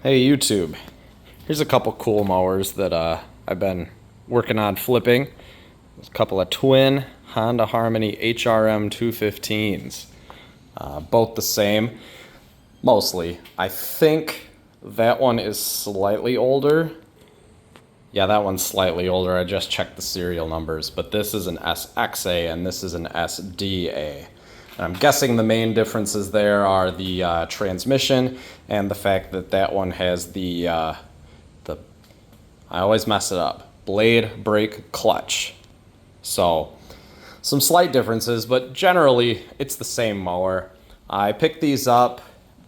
Hey YouTube, here's a couple cool mowers that I've been working on flipping. There's a couple of twin Honda Harmony HRM215s. Both the same, mostly. I think that one is slightly older. Yeah, that one's slightly older. I just checked the serial numbers, but this is an SXA and this is an SDA. I'm guessing the main differences there are the transmission and the fact that that one has the I always mess it up, blade, brake, clutch. So some slight differences, but generally it's the same mower. I picked these up.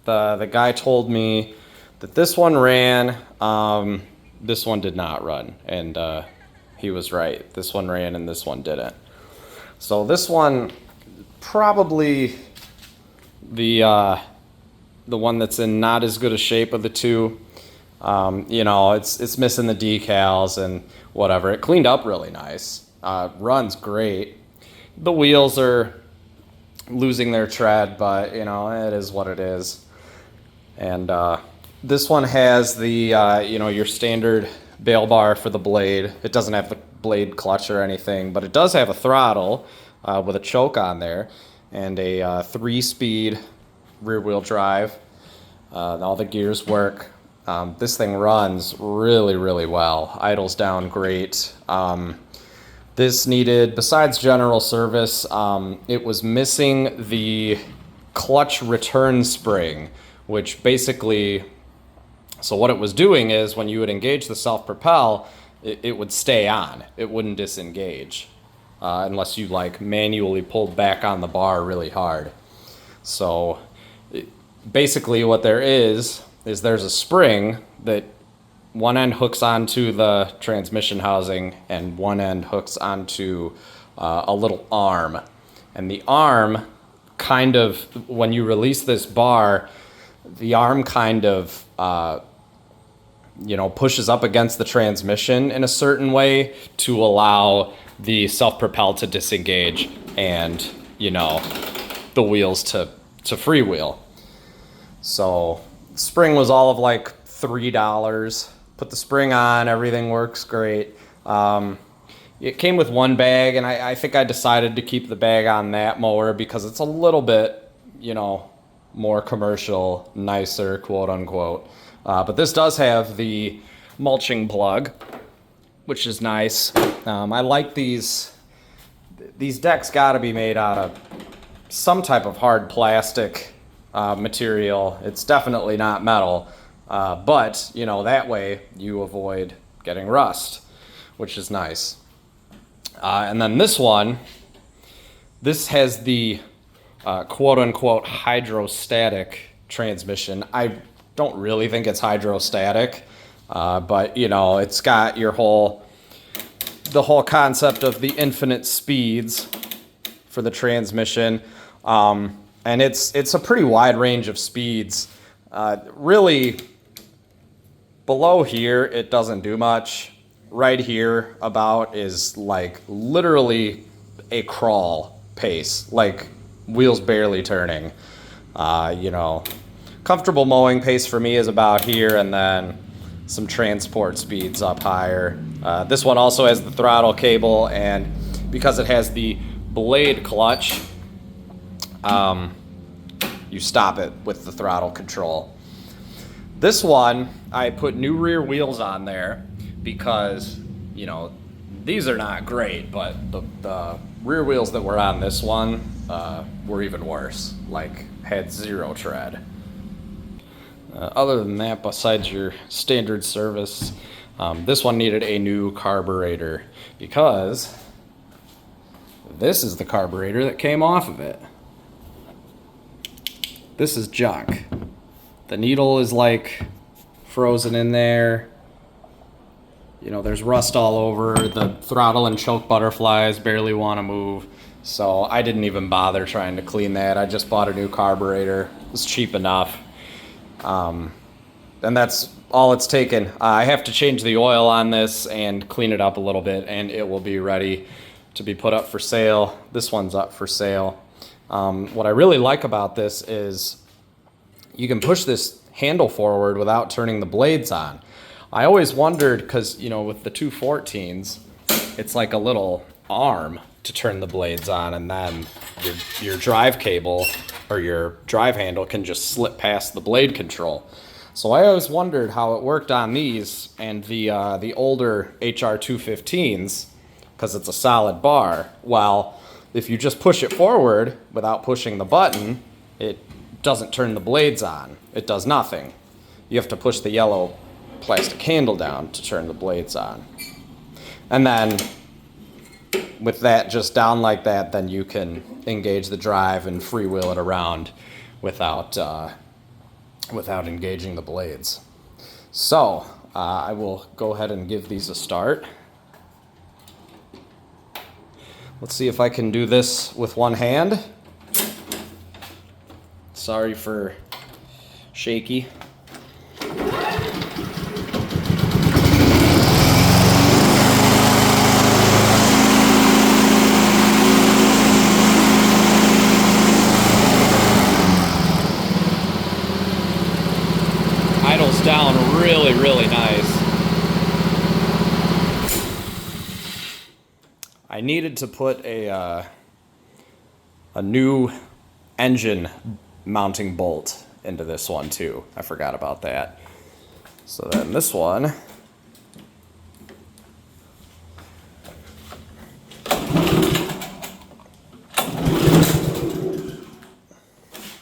The guy told me that this one ran, this one did not run, and he was right. This one ran and this one didn't. So this one, probably the one that's in not as good a shape of the two. You know, it's missing the decals and whatever. It cleaned up really nice. Runs great. The wheels are losing their tread, but you know, it is what it is. And this one has the you know, your standard bail bar for the blade. It doesn't have the blade clutch or anything, but it does have a throttle with a choke on there and a 3-speed rear wheel drive. All the gears work. This thing runs really, really well. Idles down great. This needed, besides general service, it was missing the clutch return spring, which basically, so what it was doing is when you would engage the self-propel, it would stay on. It wouldn't disengage unless you like manually pulled back on the bar really hard. So basically what there is there's a spring that one end hooks onto the transmission housing and one end hooks onto a little arm. And the arm kind of, when you release this bar, the arm kind of you know, pushes up against the transmission in a certain way to allow the self-propel to disengage and, you know, the wheels to freewheel. So spring was all of like $3. Put the spring on, everything works great. It came with one bag, and I think I decided to keep the bag on that mower because it's a little bit, you know, more commercial, nicer, quote unquote. But this does have the mulching plug, which is nice. I like these decks gotta be made out of some type of hard plastic material. It's definitely not metal, but you know, that way you avoid getting rust, which is nice. And then this one, this has the quote unquote hydrostatic transmission. I don't really think it's hydrostatic, but you know, it's got the whole concept of the infinite speeds for the transmission. And it's a pretty wide range of speeds. Really, below here, it doesn't do much. Right here about is like literally a crawl pace, like wheels barely turning. You know, comfortable mowing pace for me is about here, and then some transport speeds up higher. This one also has the throttle cable, and because it has the blade clutch, you stop it with the throttle control. This one, I put new rear wheels on there because, you know, these are not great, but the rear wheels that were on this one were even worse, like had zero tread. Other than that, besides your standard service, this one needed a new carburetor because this is the carburetor that came off of it. This is junk. The needle is like frozen in there. You know, there's rust all over. The throttle and choke butterflies barely want to move. So I didn't even bother trying to clean that. I just bought a new carburetor. It was cheap enough. And that's all it's taken. I have to change the oil on this and clean it up a little bit, and it will be ready to be put up for sale. This one's up for sale. What I really like about this is you can push this handle forward without turning the blades on. I always wondered, because, you know, with the 214s, it's like a little arm to turn the blades on, and then your drive cable or your drive handle can just slip past the blade control. So I always wondered how it worked on these and the older HR215s, because it's a solid bar. Well, if you just push it forward without pushing the button, it doesn't turn the blades on. It does nothing. You have to push the yellow plastic handle down to turn the blades on. And then with that just down like that, then you can engage the drive and freewheel it around without engaging the blades. So I will go ahead and give these a start. Let's see if I can do this with one hand. Sorry for shaky. Idles down really, really nice. I needed to put a new engine mounting bolt into this one too. I forgot about that. So then this one,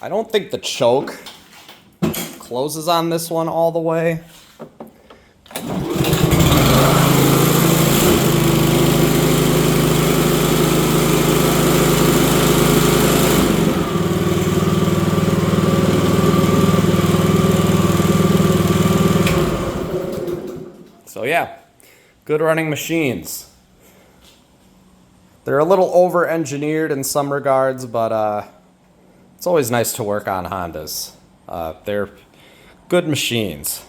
I don't think the choke closes on this one all the way. So yeah, good running machines. They're a little over-engineered in some regards, but it's always nice to work on Hondas. They're good machines.